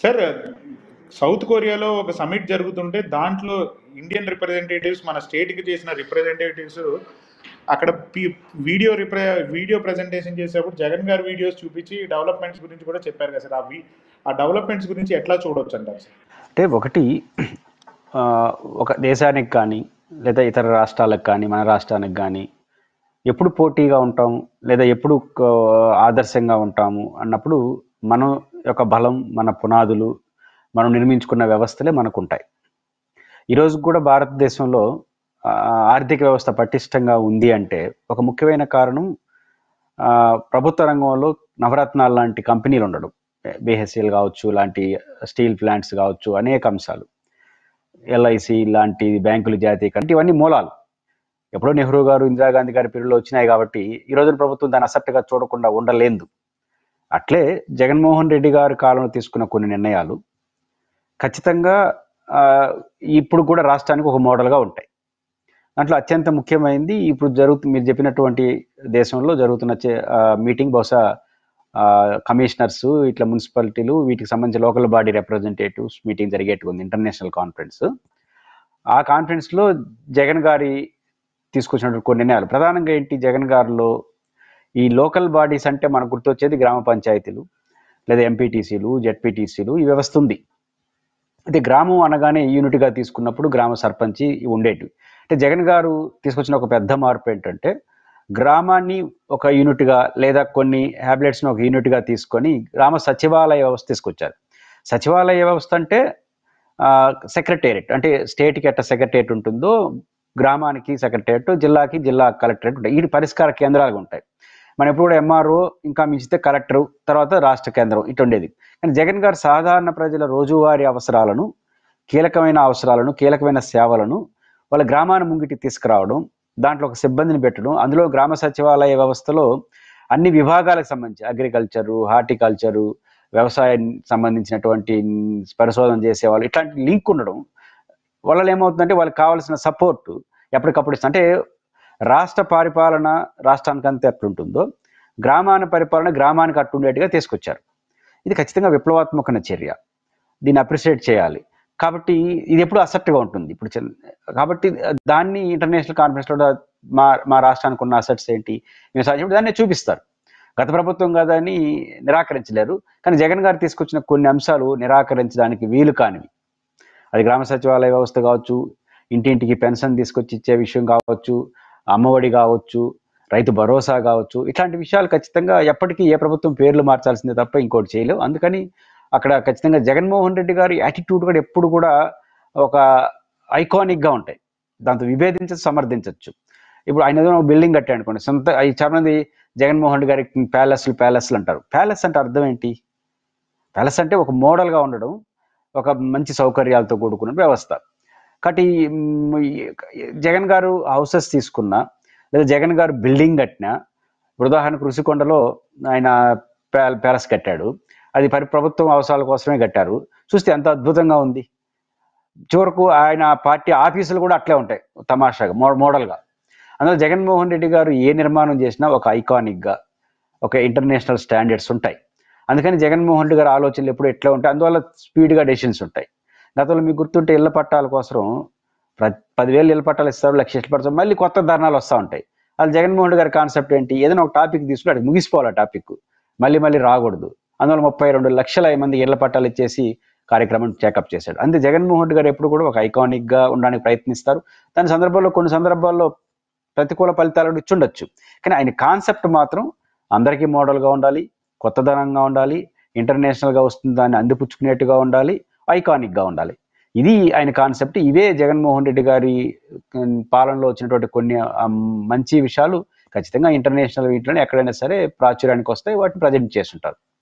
Sir, south కొరియాలో ఒక summit జరుగుతుంటే దాంట్లో ఇండియన్ రిప్రజెంటేటివ్స్ మన స్టేట్కి చేసిన రిప్రజెంటేటివ్స్ అక్కడ వీడియో ప్రజెంటేషన్ చేసేప్పుడు జగన్ గారి వీడియోస్ చూపించి డెవలప్మెంట్స్ గురించి కూడా చెప్పారు కదా సార్. ఆ డెవలప్మెంట్స్ గురించి ఎట్లా చూడవచ్చు అంటారు సార్? అంటే ఒకటి ఒక దేశానికి కానీ లేదా ఇతర రాష్ట్రాలకు కానీ మన రాష్ట్రానికి కానీ ఎప్పుడు పోటీగా ఉంటాం లేదా ఎప్పుడు ఆదర్శంగా ఉంటాము అన్నప్పుడు మనం యొక్క బలం, మన పునాదులు, మనం నిర్మించుకున్న వ్యవస్థలే మనకు ఉంటాయి. ఈరోజు కూడా భారతదేశంలో ఆర్థిక వ్యవస్థ పటిష్టంగా ఉంది అంటే ఒక ముఖ్యమైన కారణం ప్రభుత్వ రంగంలో నవరత్నాలు లాంటి కంపెనీలు ఉండడం. బిహెచ్ఎల్ కావచ్చు, లాంటి స్టీల్ ప్లాంట్స్ కావచ్చు, అనేక అంశాలు, ఎల్ఐసి లాంటి బ్యాంకులు, జాతీయ ఇవన్నీ మూలాలు. ఎప్పుడో నెహ్రూ గారు, ఇందిరాగాంధీ గారి పీరియడ్లో వచ్చినాయి కాబట్టి ఈ రోజున ప్రభుత్వం దాన్ని అసెప్ట్గా చూడకుండా ఉండలేదు. అట్లే జగన్మోహన్ రెడ్డి గారి కాలంలో తీసుకున్న కొన్ని నిర్ణయాలు ఖచ్చితంగా ఇప్పుడు కూడా రాష్ట్రానికి ఒక మోడల్గా ఉంటాయి. దాంట్లో అత్యంత ముఖ్యమైనది ఇప్పుడు మీరు చెప్పినటువంటి దేశంలో జరుగుతున్న మీటింగ్, బహుశా కమిషనర్స్, ఇట్లా మున్సిపాలిటీలు, వీటికి సంబంధించి లోకల్ బాడీ రిప్రజెంటేటివ్స్ మీటింగ్ జరిగేట్టుగా ఉంది, ఇంటర్నేషనల్ కాన్ఫరెన్స్. ఆ కాన్ఫరెన్స్లో జగన్ గారి తీసుకొచ్చినటువంటి కొన్ని నిర్ణయాలు ప్రధానంగా ఏంటి? జగన్ గారిలో ఈ లోకల్ బాడీస్ అంటే మనకు గుర్తొచ్చేది గ్రామ పంచాయతీలు లేదా ఎంపీటీసీలు, జెడ్పీటీసీలు, ఈ వ్యవస్థ ఉంది. అయితే గ్రామం అనగానే యూనిట్గా తీసుకున్నప్పుడు గ్రామ సర్పంచి ఉండేటివి. అంటే జగన్ గారు తీసుకొచ్చిన ఒక పెద్ద మార్పు ఏంటంటే గ్రామాన్ని ఒక యూనిట్గా లేదా కొన్ని హ్యాబ్లెట్స్ని ఒక యూనిట్గా తీసుకొని గ్రామ సచివాలయ వ్యవస్థ తీసుకొచ్చారు. సచివాలయ వ్యవస్థ అంటే సెక్రటేరియట్, అంటే స్టేట్కి ఎట్ట సెక్రటేరియట్ ఉంటుందో గ్రామానికి సెక్రటేరియట్, జిల్లాకి జిల్లా కలెక్టరేట్ ఉంటాయి. ఈ పరిష్కార కేంద్రాలుగా ఉంటాయి. మనం ఎప్పుడు కూడా ఎంఆర్ఓ, ఇంకా మించితే కలెక్టరు, తర్వాత రాష్ట్ర కేంద్రం ఇటు ఉండేది. కానీ జగన్ గారు సాధారణ ప్రజల రోజువారీ అవసరాలను, కీలకమైన అవసరాలను, కీలకమైన సేవలను వాళ్ళ గ్రామాన్ని ముంగిటి తీసుకురావడం, దాంట్లో ఒక సిబ్బందిని పెట్టడం, అందులో గ్రామ సచివాలయ వ్యవస్థలో అన్ని విభాగాలకు సంబంధించి అగ్రికల్చరు, హార్టికల్చరు, వ్యవసాయానికి సంబంధించినటువంటి పరిశోధన చేసేవాళ్ళు, ఇట్లాంటి లింక్ ఉండడం వల్ల ఏమవుతుందంటే వాళ్ళకి కావాల్సిన సపోర్టు ఎప్పటికప్పుడు ఇస్తుంది. అంటే రాష్ట్ర పరిపాలన రాష్ట్రానికి అంతా ఎట్లుంటుందో గ్రామాన పరిపాలన గ్రామానికి అట్టుండేట్టుగా తీసుకొచ్చారు. ఇది ఖచ్చితంగా విప్లవాత్మకమైన చర్య, దీన్ని అప్రిషియేట్ చేయాలి. కాబట్టి ఇది ఎప్పుడు అసెట్గా ఉంటుంది. ఇప్పుడు కాబట్టి దాన్ని ఇంటర్నేషనల్ కాన్ఫరెన్స్లో మా రాష్ట్రానికి ఉన్న అసెట్స్ ఏంటి దాన్ని చూపిస్తారు. గత ప్రభుత్వం కాదని నిరాకరించలేరు, కానీ జగన్ గారు తీసుకొచ్చిన కొన్ని అంశాలు నిరాకరించడానికి వీలు కానివి. అది గ్రామ సచివాలయ వ్యవస్థ కావచ్చు, ఇంటింటికి పెన్షన్ తీసుకొచ్చి ఇచ్చే విషయం కావచ్చు, అమ్మఒడి కావచ్చు, రైతు భరోసా కావచ్చు, ఇట్లాంటి విషయాలు ఖచ్చితంగా ఎప్పటికీ ఏ ప్రభుత్వం పేర్లు మార్చాల్సిందే తప్ప ఇంకోటి చేయలేవు. అందుకని అక్కడ ఖచ్చితంగా జగన్మోహన్ రెడ్డి గారి యాటిట్యూడ్ కూడా ఎప్పుడు కూడా ఒక ఐకానిక్గా ఉంటాయి. దాంతో విభేదించచ్చు, సమర్థించవచ్చు. ఇప్పుడు ఆయన ఏదైనా బిల్డింగ్ కట్టాడు అనుకోండి, సొంత చాలా మంది జగన్మోహన్ రెడ్డి గారికి ప్యాలెస్లు అంటారు. ప్యాలెస్ అంటే అర్థం ఏంటి? ప్యాలెస్ అంటే ఒక మోడల్గా ఉండడం, ఒక మంచి సౌకర్యాలతో కూడుకున్న వ్యవస్థ. కాబట్టి జగన్ గారు హౌసెస్ తీసుకున్నా లేదా జగన్ గారు బిల్డింగ్ కట్టినా, ఉదాహరణకు రుషికొండలో ఆయన ప్యాలెస్ కట్టాడు, అది ప్రభుత్వం అవసరాల కోసమే కట్టారు. చూస్తే ఎంత అద్భుతంగా ఉంది. చివరకు ఆయన పార్టీ ఆఫీసులు కూడా అట్లే ఉంటాయి, తమాషాగా మోడల్గా. అందులో జగన్మోహన్ రెడ్డి గారు ఏ నిర్మాణం చేసినా ఒక ఐకానిక్గా, ఒక ఇంటర్నేషనల్ స్టాండర్డ్స్ ఉంటాయి. అందుకని జగన్మోహన్ రెడ్డి గారి ఆలోచనలు ఎప్పుడు ఎట్లా ఉంటాయి, అందువల్ల స్పీడ్గా డెసిషన్స్ ఉంటాయి. గతంలో మీకు గుర్తుంటే ఇళ్ల పట్టాల కోసం 10,000 ఇళ్ల పట్టాలు ఇస్తారు, 1,00,000 ఇళ్ల పట్టాలు, మళ్ళీ కొత్త ధర్నాలు వస్తూ ఉంటాయి. అది జగన్మోహన్ రెడ్డి గారి కాన్సెప్ట్ ఏంటి? ఏదైనా ఒక టాపిక్ తీసుకుని అది ముగిసిపోవాలి, ఆ టాపిక్ మళ్ళీ రాకూడదు. అందువల్ల 32 లక్షల మంది ఇళ్ల పట్టాలు ఇచ్చేసి కార్యక్రమం చేకప్ చేశాడు. అంతే జగన్మోహన్ రెడ్డి గారు ఎప్పుడు కూడా ఒక ఐకానిక్గా ఉండడానికి ప్రయత్నిస్తారు. దాని సందర్భంలో కొన్ని సందర్భాల్లో ప్రతికూల ఫలితాలు ఇచ్చుండొచ్చు, కానీ ఆయన కాన్సెప్ట్ మాత్రం అందరికీ మోడల్గా ఉండాలి, కొత్తదనంగా ఉండాలి, ఇంటర్నేషనల్గా వస్తుంది దాన్ని అందిపుచ్చుకునేట్టుగా ఉండాలి, ఐకానిక్గా ఉండాలి. ఇది ఆయన కాన్సెప్ట్. ఇవే జగన్మోహన్ రెడ్డి గారి పాలనలో వచ్చినటువంటి కొన్ని మంచి విషయాలు ఖచ్చితంగా ఇంటర్నేషనల్ వీటిలో ఎక్కడైనా సరే ప్రాచుర్యానికి వస్తాయి, వాటిని ప్రజెంట్ చేస్తుంటారు.